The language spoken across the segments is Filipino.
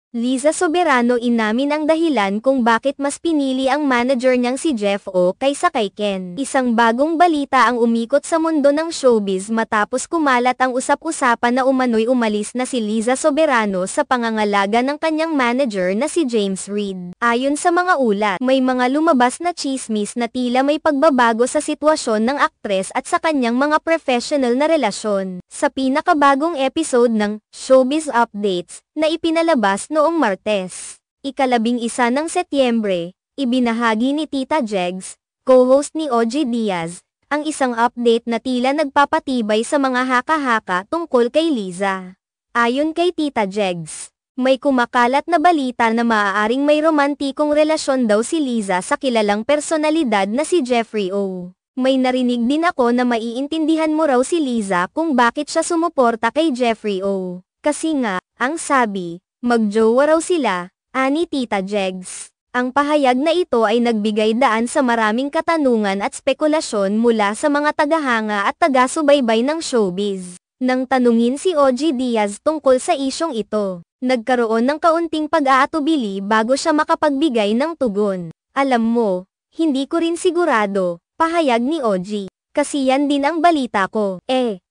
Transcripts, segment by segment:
Liza Soberano inamin ang dahilan kung bakit mas pinili ang manager niyang si Jeff O kaysa kay Ken. Isang bagong balita ang umikot sa mundo ng showbiz matapos kumalat ang usap-usapan na umano'y umalis na si Liza Soberano sa pangangalaga ng kanyang manager na si James Reid. Ayon sa mga ulat, may mga lumabas na tsismis na tila may pagbabago sa sitwasyon ng aktres at sa kanyang mga professional na relasyon. Sa pinakabagong episode ng Showbiz Updates, na ipinalabas noong Martes, ika-11 ng Setyembre, ibinahagi ni Tita Jegs, co-host ni OG Diaz, ang isang update na tila nagpapatibay sa mga haka-haka tungkol kay Liza. Ayon kay Tita Jegs, may kumakalat na balita na maaaring may romantikong relasyon daw si Liza sa kilalang personalidad na si Jeffrey O. May narinig din ako na maiintindihan mo raw si Liza kung bakit siya sumuporta kay Jeffrey O. Kasi nga, ang sabi, magjowa raw sila, ani Tita Jegs. Ang pahayag na ito ay nagbigay daan sa maraming katanungan at spekulasyon mula sa mga tagahanga at taga-subaybay ng showbiz. Nang tanungin si OG Diaz tungkol sa isyong ito, nagkaroon ng kaunting pag-aatubili bago siya makapagbigay ng tugon. Alam mo, hindi ko rin sigurado, pahayag ni OG. Kasi yan din ang balita ko.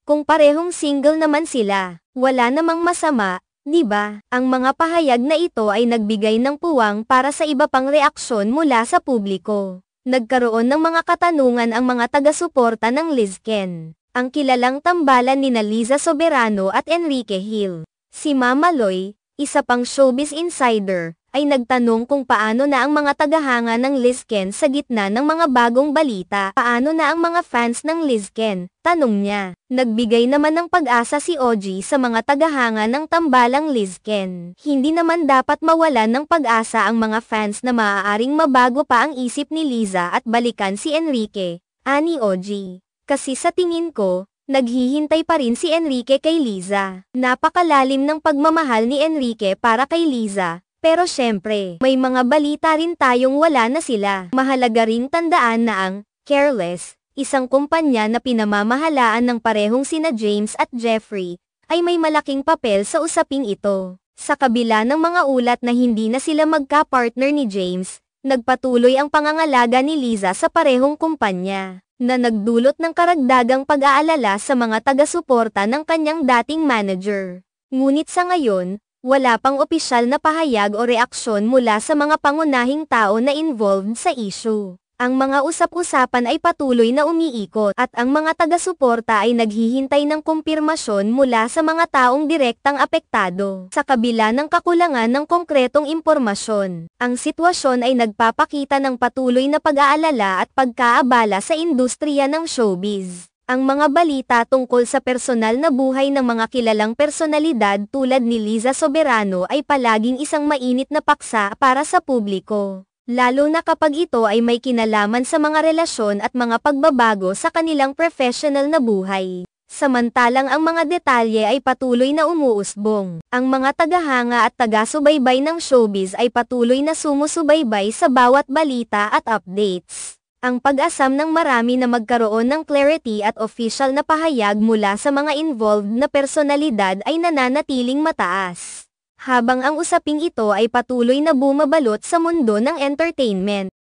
Kung parehong single naman sila, wala namang masama, di ba? Ang mga pahayag na ito ay nagbigay ng puwang para sa iba pang reaksyon mula sa publiko. Nagkaroon ng mga katanungan ang mga taga-suporta ng Lizken, ang kilalang tambalan nina Liza Soberano at Enrique Hill. Si Mama Loy, isa pang showbiz insider, ay nagtanong kung paano na ang mga tagahanga ng Lizken sa gitna ng mga bagong balita. Paano na ang mga fans ng Lizken? Tanong niya. Nagbigay naman ng pag-asa si OG sa mga tagahanga ng tambalang Lizken. Hindi naman dapat mawalan ng pag-asa ang mga fans na maaaring mabago pa ang isip ni Liza at balikan si Enrique, ani OG. Kasi sa tingin ko, naghihintay pa rin si Enrique kay Liza. Napakalalim ng pagmamahal ni Enrique para kay Liza. Pero syempre, may mga balita rin tayong wala na sila. Mahalaga ring tandaan na ang Careless, isang kumpanya na pinamamahalaan ng parehong sina James at Jeffrey, ay may malaking papel sa usaping ito. Sa kabila ng mga ulat na hindi na sila magka-partner ni James, nagpatuloy ang pangangalaga ni Liza sa parehong kumpanya, na nagdulot ng karagdagang pag-aalala sa mga taga-suporta ng kanyang dating manager. Ngunit sa ngayon, wala pang opisyal na pahayag o reaksyon mula sa mga pangunahing tao na involved sa issue. Ang mga usap-usapan ay patuloy na umiikot at ang mga taga-suporta ay naghihintay ng kumpirmasyon mula sa mga taong direktang apektado. Sa kabila ng kakulangan ng konkretong impormasyon, ang sitwasyon ay nagpapakita ng patuloy na pag-aalala at pagkaabala sa industriya ng showbiz. Ang mga balita tungkol sa personal na buhay ng mga kilalang personalidad tulad ni Liza Soberano ay palaging isang mainit na paksa para sa publiko. Lalo na kapag ito ay may kinalaman sa mga relasyon at mga pagbabago sa kanilang professional na buhay. Samantalang ang mga detalye ay patuloy na umuusbong. Ang mga tagahanga at taga-subaybay ng showbiz ay patuloy na sumusubaybay sa bawat balita at updates. Ang pag-asam ng marami na magkaroon ng clarity at official na pahayag mula sa mga involved na personalidad ay nananatiling mataas. Habang ang usaping ito ay patuloy na bumabalot sa mundo ng entertainment.